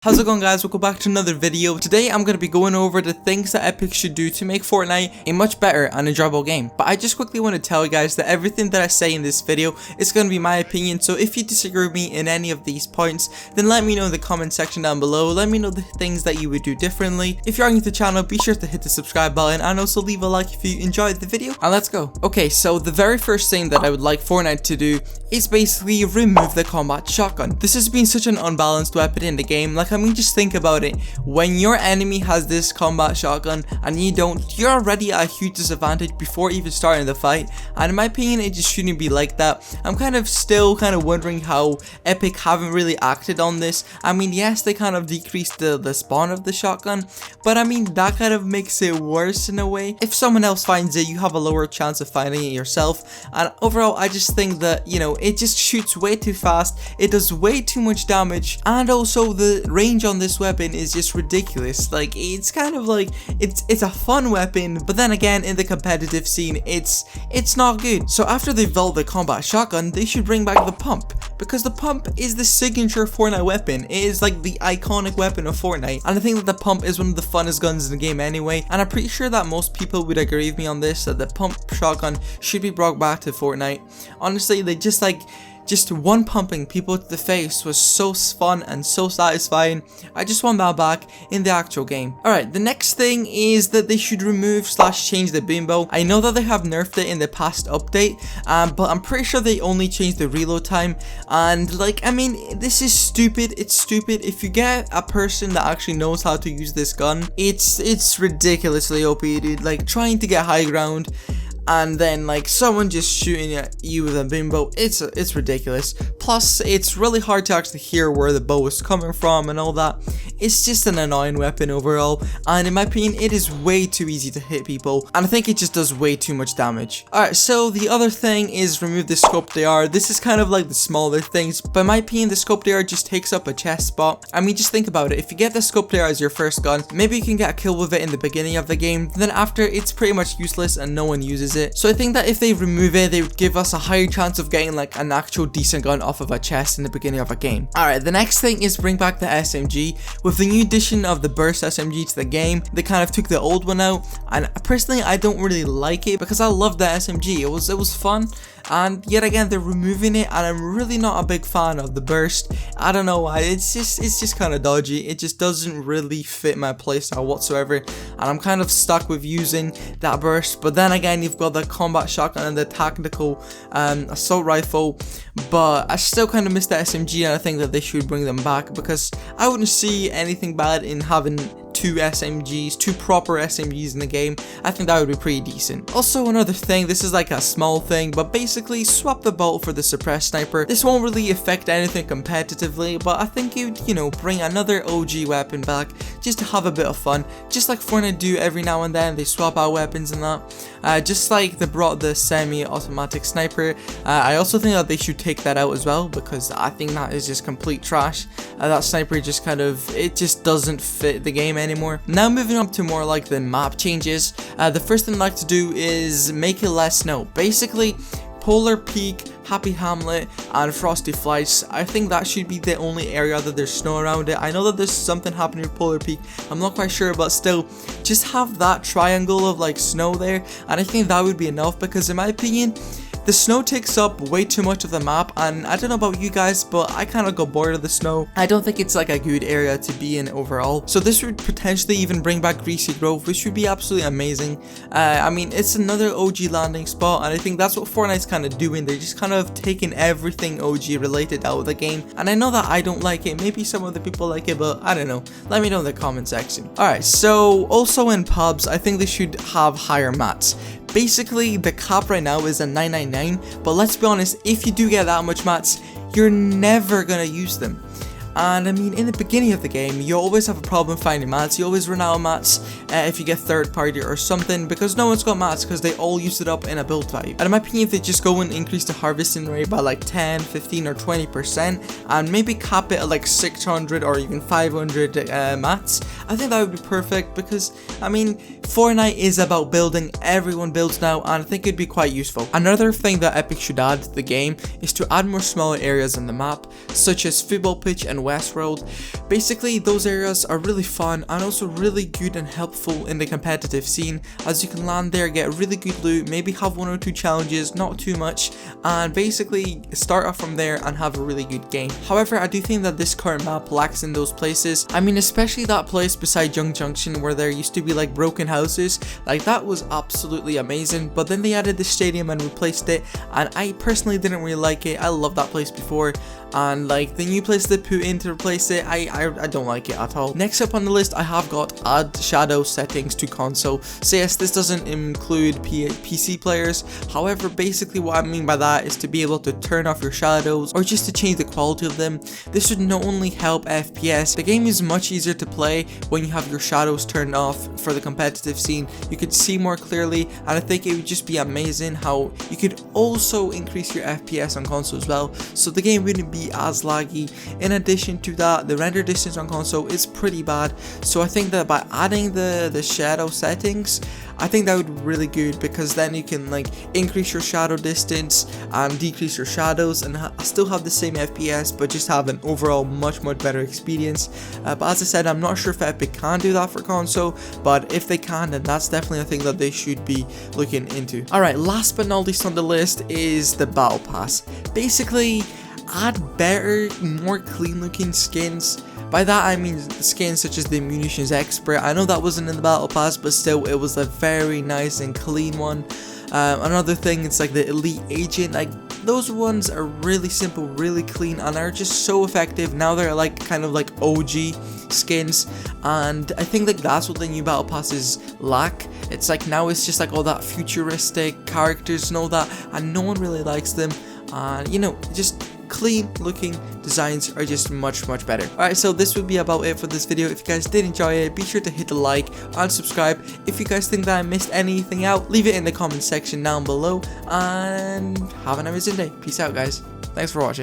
How's it going, guys? Welcome back to another video. Today I'm going to be going over the things that Epic should do to make Fortnite a much better and enjoyable game. But I just quickly want to tell you guys that everything that I say in this video is going to be my opinion. So if you disagree with me in any of these points, then let me know in the comment section down below. Let me know the things that you would do differently. If you're new to the channel, be sure to hit the subscribe button and also leave a like if you enjoyed the video. And let's go. Okay, so the very first thing that I would like Fortnite to do is basically remove the combat shotgun. This has been such an unbalanced weapon in the game. Like, I mean, just think about it. When your enemy has this combat shotgun and you don't, you're already at a huge disadvantage before even starting the fight. And in my opinion, it just shouldn't be like that. I'm still wondering how Epic haven't really acted on this. I mean, yes, they kind of decreased the spawn of the shotgun, but I mean, that kind of makes it worse in a way. If someone else finds it, you have a lower chance of finding it yourself. And overall, I just think that, you know, it just shoots way too fast. It does way too much damage, and also the range on this weapon is just ridiculous. Like, it's kind of like it's a fun weapon, but then again, in the competitive scene, it's not good. So after they've developed the combat shotgun, they should bring back the pump, because the pump is the signature Fortnite weapon. It is like the iconic weapon of Fortnite, and I think that the pump is one of the funnest guns in the game anyway. And I'm pretty sure that most people would agree with me on this, that the pump shotgun should be brought back to Fortnite. Honestly, they just one pumping people to the face was so fun and so satisfying. I just want that back in the actual game. Alright, the next thing is that they should remove / change the bimbo. I know that they have nerfed it in the past update, but I'm pretty sure they only changed the reload time. And like, I mean, this is stupid. It's stupid. If you get a person that actually knows how to use this gun, it's ridiculously OP, dude. Like, trying to get high ground and then like someone just shooting at you with a bimbo, it's ridiculous. Plus, it's really hard to actually hear where the bow is coming from and all that. It's just an annoying weapon overall, and in my opinion, it is way too easy to hit people, and I think it just does way too much damage. Alright, so the other thing is remove the scope DR. This is kind of like the smaller things, but in my opinion, the scope DR just takes up a chest spot. I mean, just think about it. If you get the scope DR as your first gun, maybe you can get a kill with it in the beginning of the game, then after, it's pretty much useless and no one uses it. So I think that if they remove it, they would give us a higher chance of getting like an actual decent gun off of a chest in the beginning of a game. Alright, the next thing is bring back the SMG. With the new addition of the burst SMG to the game, they kind of took the old one out, and personally, I don't really like it because I love the SMG. It was fun, and yet again, they're removing it, and I'm really not a big fan of the burst. I don't know why. It's just kind of dodgy. It just doesn't really fit my playstyle whatsoever, and I'm kind of stuck with using that burst. But then again, you've got the combat shotgun and the tactical assault rifle, but I still kind of miss the SMG, and I think that they should bring them back, because I wouldn't see anything bad in having two proper SMGs in the game. I think that would be pretty decent. Also, another thing, this is like a small thing, but basically swap the bolt for the suppressed sniper. This won't really affect anything competitively, but I think you'd, you know, bring another OG weapon back just to have a bit of fun, just like Fortnite do every now and then. They swap out weapons and that, just like they brought the semi-automatic sniper. I also think that they should take that out as well, because I think that is just complete trash. That sniper just it just doesn't fit the game anymore. Now moving on to more like the map changes, the first thing I'd like to do is make it less snow. Basically, Polar Peak, Happy Hamlet, and Frosty Flights, I think that should be the only area that there's snow around it. I know that there's something happening with Polar Peak, I'm not quite sure, but still, just have that triangle of like snow there, and I think that would be enough, because in my opinion, the snow takes up way too much of the map, and I don't know about you guys, but I kind of got bored of the snow. I don't think it's like a good area to be in overall. So this would potentially even bring back Greasy Grove, which would be absolutely amazing. I mean, it's another OG landing spot, and I think that's what Fortnite's kind of doing. They're just kind of taking everything OG related out of the game, and I know that I don't like it. Maybe some of the people like it, but I don't know. Let me know in the comment section. Alright, so also in pubs, I think they should have higher mats. Basically, the cap right now is a 999, but let's be honest, if you do get that much mats, you're never gonna use them. And I mean, in the beginning of the game, you always have a problem finding mats. You always run out of mats if you get third party or something, because no one's got mats because they all used it up in a build value. And in my opinion, if they just go and increase the harvesting rate by like 10, 15 or 20% and maybe cap it at like 600 or even 500 mats, I think that would be perfect, because I mean, Fortnite is about building. Everyone builds now, and I think it'd be quite useful. Another thing that Epic should add to the game is to add more smaller areas on the map, such as football pitch and Westworld. Basically, those areas are really fun and also really good and helpful in the competitive scene, as you can land there, get really good loot, maybe have 1 or 2 challenges, not too much, and basically start off from there and have a really good game. However, I do think that this current map lacks in those places. I mean, especially that place beside Young Junction where there used to be like broken houses. Like, that was absolutely amazing, but then they added the stadium and replaced it, and I personally didn't really like it. I loved that place before, and like the new place they put in to replace it, I don't like it at all. Next up on the list, I have got add shadow settings to console. So yes, this doesn't include PC players. However, basically what I mean by that is to be able to turn off your shadows or just to change the quality of them. This would not only help FPS, the game is much easier to play when you have your shadows turned off for the competitive scene. You could see more clearly, and I think it would just be amazing how you could also increase your FPS on console as well, so the game wouldn't be as laggy. In addition to that, the render distance on console is pretty bad, so I think that by adding the shadow settings, I think that would be really good, because then you can like increase your shadow distance and decrease your shadows and still have the same FPS, but just have an overall much better experience. But as I said, I'm not sure if Epic can do that for console, but if they can, then that's definitely a thing that they should be looking into. Alright, last but not least on the list is the Battle Pass. Basically, add better, more clean looking skins. By that I mean skins such as the Munitions Expert. I know that wasn't in the Battle Pass, but still it was a very nice and clean one. Another thing, it's like the Elite Agent, like those ones are really simple, really clean, and are just so effective. Now they're like kind of like OG skins, and I think like that's what the new Battle Passes lack. It's like now it's just like all that futuristic characters and all that, and no one really likes them. You know, just clean looking designs are just much better. Alright, so this would be about it for this video. If you guys did enjoy it, be sure to hit the like and subscribe. If you guys think that I missed anything out, leave it in the comment section down below, and have an amazing day. Peace out, guys. Thanks for watching.